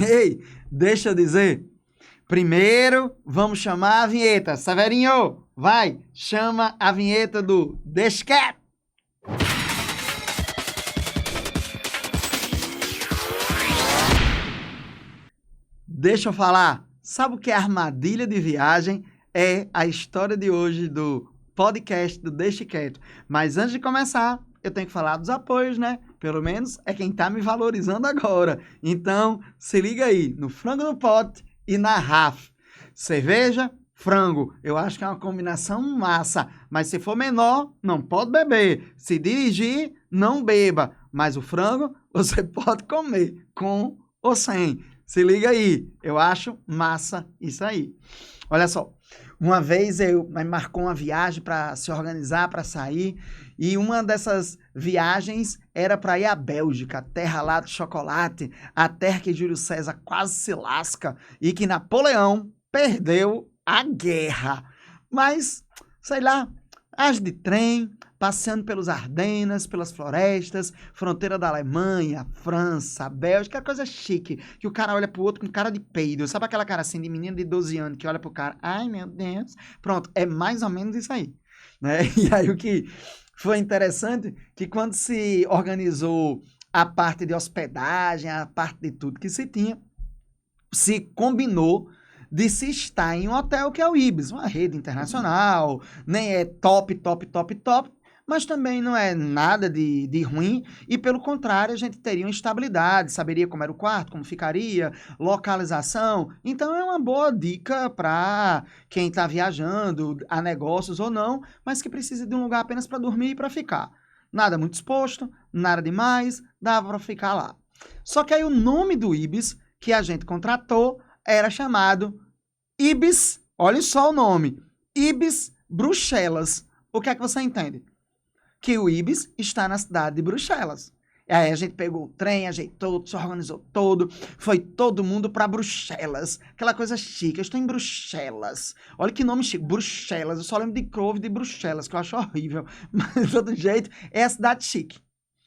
Ei, deixa eu dizer. Primeiro, vamos chamar a vinheta. Severinho, vai, chama a vinheta do Deixa Quieto. Deixa eu falar. Sabe o que é armadilha de viagem? É a história de hoje do podcast do Deixa Quieto. Mas antes de começar, eu tenho que falar dos apoios, né? Pelo menos é quem tá me valorizando agora. Então, se liga aí, no Frango no Pote e na RAF. Cerveja, frango. Eu acho que é uma combinação massa. Mas se for menor, não pode beber. Se dirigir, não beba. Mas o frango, você pode comer, com ou sem. Se liga aí, eu acho massa isso aí. Olha só, uma vez me marcou uma viagem para se organizar, para sair, e uma dessas viagens era para ir à Bélgica, a terra lá do chocolate, a terra que Júlio César quase se lasca e que Napoleão perdeu a guerra. Mas, sei lá, age de trem, passeando pelos Ardenas, pelas florestas, fronteira da Alemanha, França, Bélgica, coisa chique, que o cara olha pro outro com cara de peido, sabe aquela cara assim de menino de 12 anos que olha pro cara, ai meu Deus, pronto, é mais ou menos isso aí, né? E aí o que foi interessante, que quando se organizou a parte de hospedagem, a parte de tudo que se tinha, se combinou de se estar em um hotel que é o Ibis, uma rede internacional, nem é top, mas também não é nada de ruim, e pelo contrário, a gente teria uma estabilidade, saberia como era o quarto, como ficaria, localização. Então é uma boa dica para quem está viajando a negócios ou não, mas que precisa de um lugar apenas para dormir e para ficar. Nada muito exposto, nada demais, dava para ficar lá. Só que aí o nome do Ibis que a gente contratou era chamado Ibis, olha só o nome, Ibis Bruxelas. O que é que você entende? Que o Ibis está na cidade de Bruxelas. E aí a gente pegou o trem, ajeitou, se organizou todo, foi todo mundo para Bruxelas. Aquela coisa chique, eu estou em Bruxelas. Olha que nome chique, Bruxelas. Eu só lembro de Couve de Bruxelas, que eu acho horrível. Mas de todo jeito, é a cidade chique.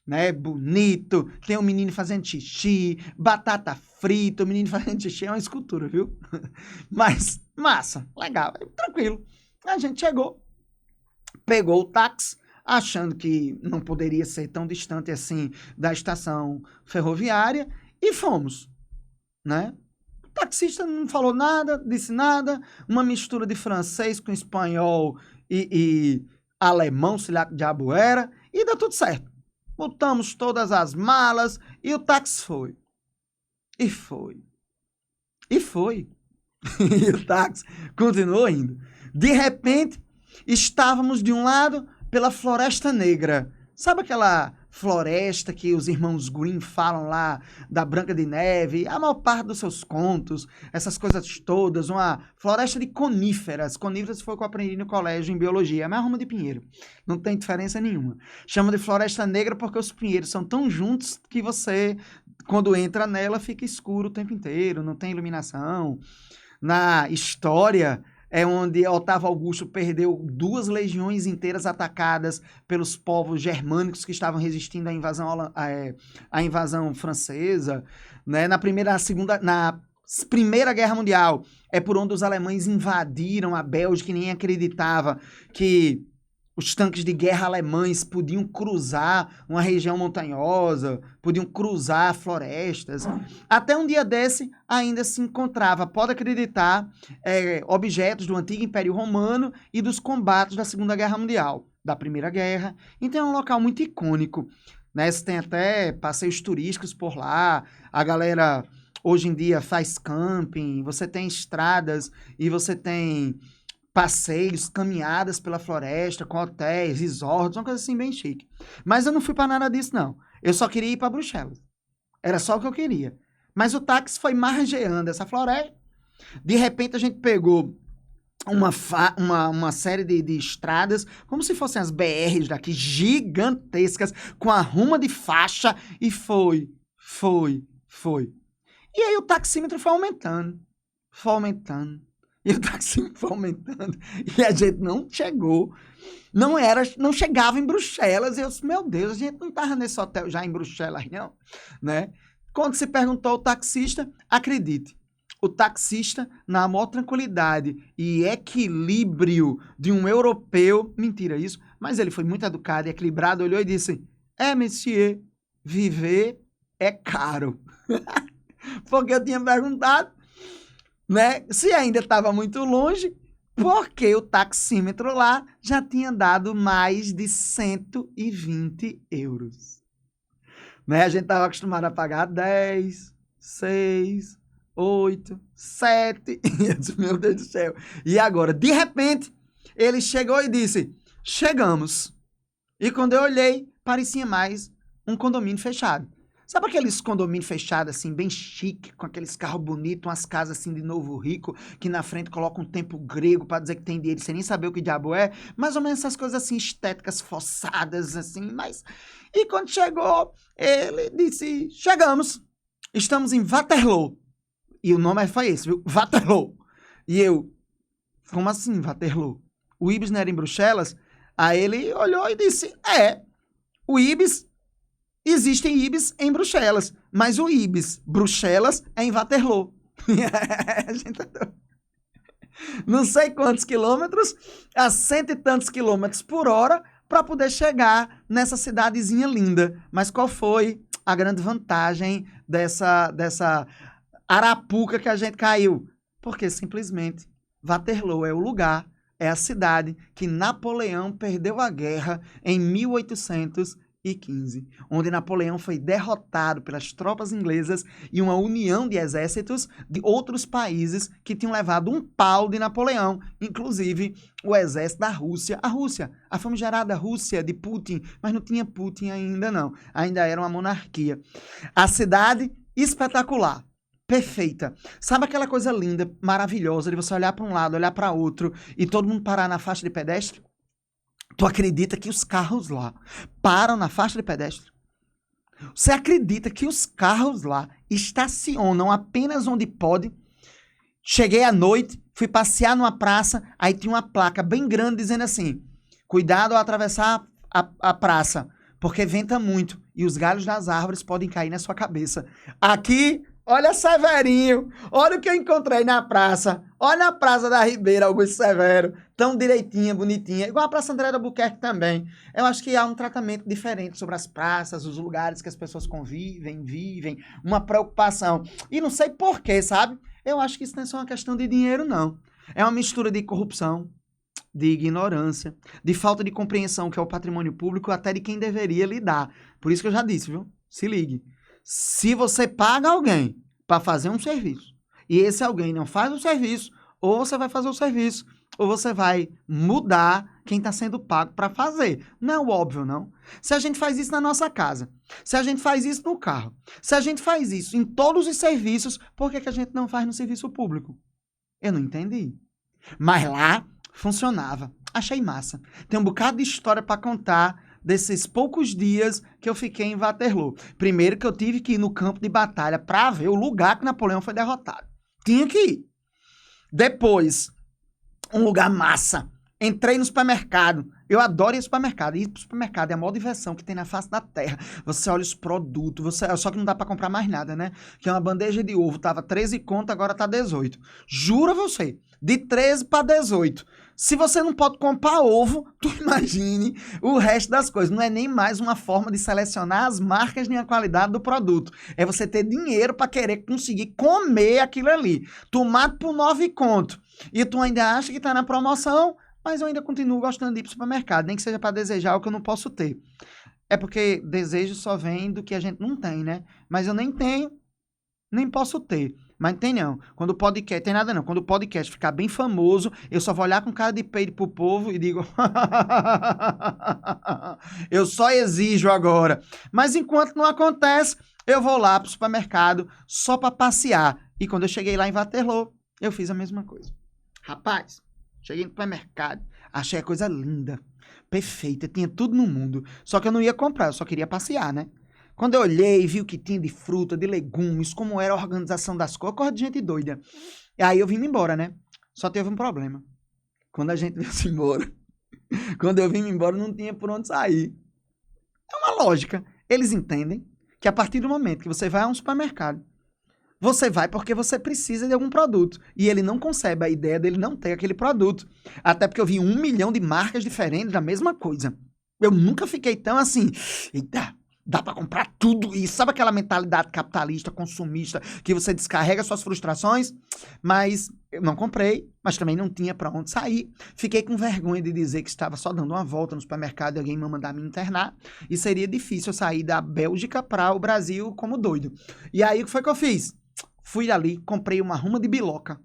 Né, bonito, tem um menino fazendo xixi, batata frita, o menino fazendo xixi é uma escultura, viu? Mas massa, legal, tranquilo. A gente chegou, pegou o táxi, achando que não poderia ser tão distante assim da estação ferroviária, e fomos, né? O taxista não falou nada, disse nada, uma mistura de francês com espanhol e alemão, sei lá que diabo era, e deu tudo certo. Botamos todas as malas e o táxi foi. E foi. E foi. E o táxi continuou indo. De repente, estávamos de um lado pela Floresta Negra. Sabe aquela floresta que os irmãos Grimm falam lá da Branca de Neve? A maior parte dos seus contos, essas coisas todas, uma floresta de coníferas. Coníferas foi o que eu aprendi no colégio em biologia, é a minha ruma de pinheiro. Não tem diferença nenhuma. Chama de Floresta Negra porque os pinheiros são tão juntos que você, quando entra nela, fica escuro o tempo inteiro, não tem iluminação. Na história é onde Otávio Augusto perdeu 2 legiões inteiras atacadas pelos povos germânicos que estavam resistindo à invasão francesa, né? Na Primeira Guerra Mundial é por onde os alemães invadiram a Bélgica e ninguém acreditava que os tanques de guerra alemães podiam cruzar uma região montanhosa, podiam cruzar florestas. Até um dia desse ainda se encontrava, pode acreditar, objetos do antigo Império Romano e dos combates da Segunda Guerra Mundial, da Primeira Guerra. Então é um local muito icônico, né? Você tem até passeios turísticos por lá, a galera hoje em dia faz camping, você tem estradas e você tem passeios, caminhadas pela floresta, com hotéis, resorts, uma coisa assim bem chique. Mas eu não fui para nada disso, não. Eu só queria ir para Bruxelas. Era só o que eu queria. Mas o táxi foi margeando essa floresta. De repente a gente pegou uma série de estradas, como se fossem as BRs daqui, gigantescas, com a ruma de faixa, e foi. E aí o taxímetro foi aumentando. E o taxímetro foi aumentando. E a gente não chegou. Não chegava em Bruxelas. E eu disse, meu Deus, a gente não estava nesse hotel já em Bruxelas, não. Né? Quando se perguntou ao taxista, acredite, o taxista, na maior tranquilidade e equilíbrio de um europeu, mentira isso, mas ele foi muito educado e equilibrado, olhou e disse, monsieur, viver é caro. Porque eu tinha perguntado, né, se ainda estava muito longe, porque o taxímetro lá já tinha dado mais de 120 euros. Né? A gente estava acostumado a pagar 10, 6, 8, 7. E eu disse, meu Deus do céu. E agora, de repente, ele chegou e disse, chegamos. E quando eu olhei, parecia mais um condomínio fechado. Sabe aqueles condomínios fechados, assim, bem chique, com aqueles carros bonitos, umas casas, assim, de novo rico, que na frente colocam um templo grego para dizer que tem dinheiro, sem nem saber o que diabo é? Mais ou menos essas coisas, assim, estéticas forçadas, assim, mas... E quando chegou, ele disse, chegamos, estamos em Waterloo. E o nome foi esse, viu? Waterloo. E eu, como assim Waterloo? O Ibis não era em Bruxelas? Aí ele olhou e disse, o Ibis... Existem Ibis em Bruxelas, mas o Ibis Bruxelas é em Waterloo. Não sei quantos quilômetros, a 100 e tantos quilômetros por hora, para poder chegar nessa cidadezinha linda. Mas qual foi a grande vantagem dessa arapuca que a gente caiu? Porque simplesmente Waterloo é o lugar, é a cidade que Napoleão perdeu a guerra em 1815, onde Napoleão foi derrotado pelas tropas inglesas e uma união de exércitos de outros países que tinham levado um pau de Napoleão, inclusive o exército da Rússia. A famigerada Rússia de Putin, mas não tinha Putin ainda não, ainda era uma monarquia. A cidade espetacular. Perfeita. Sabe aquela coisa linda, maravilhosa, de você olhar para um lado, olhar para outro e todo mundo parar na faixa de pedestre? Tu acredita que os carros lá param na faixa de pedestre? Você acredita que os carros lá estacionam apenas onde pode? Cheguei à noite, fui passear numa praça, aí tinha uma placa bem grande dizendo assim, cuidado ao atravessar a praça, porque venta muito e os galhos das árvores podem cair na sua cabeça. Aqui... Olha Severinho, olha o que eu encontrei na praça. Olha a Praça da Ribeira, Augusto Severo, tão direitinha, bonitinha. Igual a Praça André do Albuquerque também. Eu acho que há um tratamento diferente sobre as praças, os lugares que as pessoas convivem, vivem, uma preocupação. E não sei porquê, sabe? Eu acho que isso não é só uma questão de dinheiro, não. É uma mistura de corrupção, de ignorância, de falta de compreensão que é o patrimônio público, até de quem deveria lidar. Por isso que eu já disse, viu? Se ligue. Se você paga alguém para fazer um serviço e esse alguém não faz o serviço, ou você vai fazer o serviço, ou você vai mudar quem está sendo pago para fazer. Não é o óbvio, não. Se a gente faz isso na nossa casa, se a gente faz isso no carro, se a gente faz isso em todos os serviços, por que a gente não faz no serviço público? Eu não entendi. Mas lá funcionava. Achei massa. Tem um bocado de história para contar desses poucos dias que eu fiquei em Waterloo. Primeiro que eu tive que ir no campo de batalha para ver o lugar que Napoleão foi derrotado. Tinha que ir. Depois, um lugar massa. Entrei no supermercado. Eu adoro ir ao supermercado. Ir pro supermercado é a maior diversão que tem na face da terra. Você olha os produtos, só que não dá para comprar mais nada, né? Que uma bandeja de ovo tava 13 conto, agora tá 18. Juro a você, de 13 para 18. Se você não pode comprar ovo, tu imagine o resto das coisas. Não é nem mais uma forma de selecionar as marcas nem a qualidade do produto. É você ter dinheiro para querer conseguir comer aquilo ali. Tomate por 9 conto. E tu ainda acha que tá na promoção, mas eu ainda continuo gostando de ir pro supermercado. Nem que seja para desejar o que eu não posso ter. É porque desejo só vem do que a gente não tem, né? Mas eu nem tenho, nem posso ter. Mas não tem não. Quando o podcast... Tem nada não. Quando o podcast ficar bem famoso, eu só vou olhar com cara de peido pro povo e digo... eu só exijo agora. Mas enquanto não acontece, eu vou lá pro supermercado só pra passear. E quando eu cheguei lá em Waterloo, eu fiz a mesma coisa. Rapaz, cheguei no supermercado, achei a coisa linda, perfeita, tinha tudo no mundo. Só que eu não ia comprar, eu só queria passear, né? Quando eu olhei, vi o que tinha de fruta, de legumes, como era a organização das coisas, coisa de gente doida. E aí eu vim embora, né? Só teve um problema. Quando a gente veio embora, quando eu vim embora, não tinha por onde sair. É uma lógica. Eles entendem que a partir do momento que você vai a um supermercado, você vai porque você precisa de algum produto. E ele não concebe a ideia dele não ter aquele produto. Até porque eu vi 1 milhão de marcas diferentes da mesma coisa. Eu nunca fiquei tão assim, eita, dá pra comprar tudo isso. Sabe aquela mentalidade capitalista, consumista, que você descarrega suas frustrações? Mas eu não comprei, mas também não tinha pra onde sair. Fiquei com vergonha de dizer que estava só dando uma volta no supermercado e alguém me mandar me internar. E seria difícil eu sair da Bélgica para o Brasil como doido. E aí, o que foi que eu fiz? Fui ali, comprei uma ruma de biloca.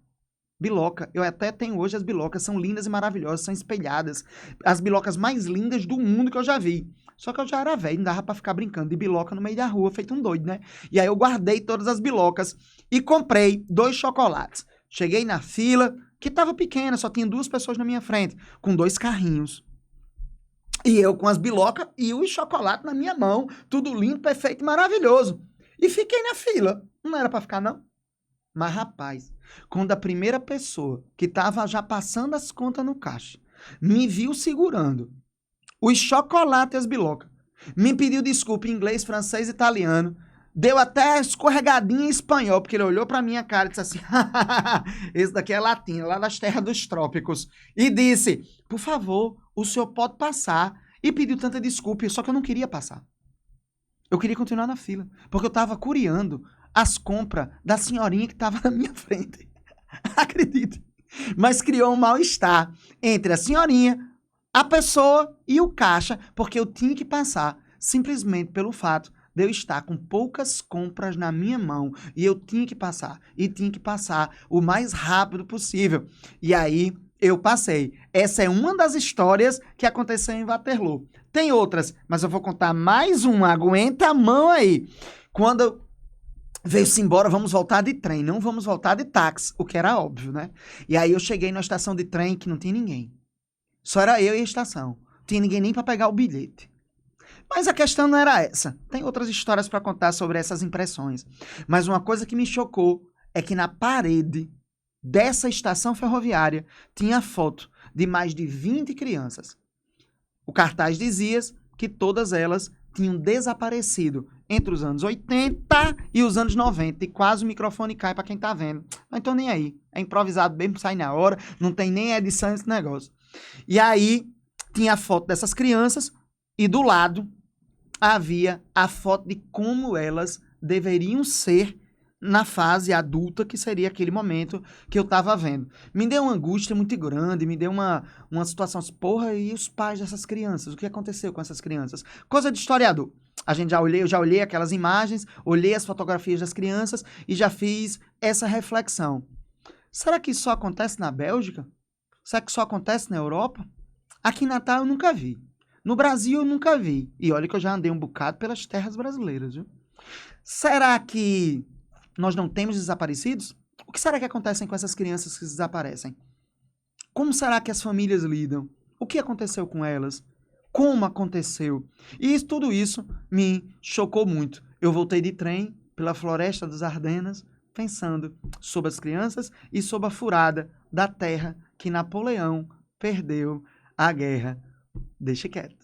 Biloca, eu até tenho hoje as bilocas, são lindas e maravilhosas, são espelhadas. As bilocas mais lindas do mundo que eu já vi. Só que eu já era velho, não dava pra ficar brincando de biloca no meio da rua, feito um doido, né? E aí eu guardei todas as bilocas e comprei 2 chocolates. Cheguei na fila, que tava pequena, só tinha 2 pessoas na minha frente, com 2 carrinhos. E eu com as bilocas e o chocolate na minha mão, tudo lindo, perfeito e maravilhoso. E fiquei na fila. Não era pra ficar, não? Mas, rapaz, quando a primeira pessoa que estava já passando as contas no caixa me viu segurando os chocolates e as bilocas, me pediu desculpa em inglês, francês e italiano, deu até escorregadinha em espanhol, porque ele olhou pra minha cara e disse assim, esse daqui é latino, lá das terras dos trópicos, e disse, por favor, o senhor pode passar, e pediu tanta desculpa, só que eu não queria passar. Eu queria continuar na fila, porque eu estava curiando as compras da senhorinha que estava na minha frente. Acredite. Mas criou um mal-estar entre a senhorinha, a pessoa e o caixa, porque eu tinha que passar simplesmente pelo fato de eu estar com poucas compras na minha mão e eu tinha que passar. E tinha que passar o mais rápido possível. E aí eu passei. Essa é uma das histórias que aconteceu em Waterloo. Tem outras, mas eu vou contar mais uma. Aguenta a mão aí. Quando veio-se embora, vamos voltar de trem, não vamos voltar de táxi, o que era óbvio, né? E aí eu cheguei na estação de trem que não tinha ninguém. Só era eu e a estação. Não tinha ninguém nem para pegar o bilhete. Mas a questão não era essa. Tem outras histórias para contar sobre essas impressões. Mas uma coisa que me chocou é que na parede dessa estação ferroviária tinha foto de mais de 20 crianças. O cartaz dizia que todas elas tinham desaparecido entre os anos 80 e os anos 90. E quase o microfone cai para quem tá vendo. Não tô nem aí. É improvisado mesmo, sai na hora. Não tem nem edição esse negócio. E aí tinha a foto dessas crianças e do lado havia a foto de como elas deveriam ser na fase adulta, que seria aquele momento que eu tava vendo. Me deu uma angústia muito grande, me deu uma situação assim, porra, e os pais dessas crianças? O que aconteceu com essas crianças? Coisa de historiador. Eu já olhei aquelas imagens, olhei as fotografias das crianças e já fiz essa reflexão. Será que isso só acontece na Bélgica? Será que só acontece na Europa? Aqui em Natal eu nunca vi. No Brasil eu nunca vi. E olha que eu já andei um bocado pelas terras brasileiras, viu? Será que nós não temos desaparecidos? O que será que acontece com essas crianças que desaparecem? Como será que as famílias lidam? O que aconteceu com elas? Como aconteceu? E tudo isso me chocou muito. Eu voltei de trem pela floresta dos Ardenas, pensando sobre as crianças e sobre a furada da terra que Napoleão perdeu a guerra. Deixa quieto.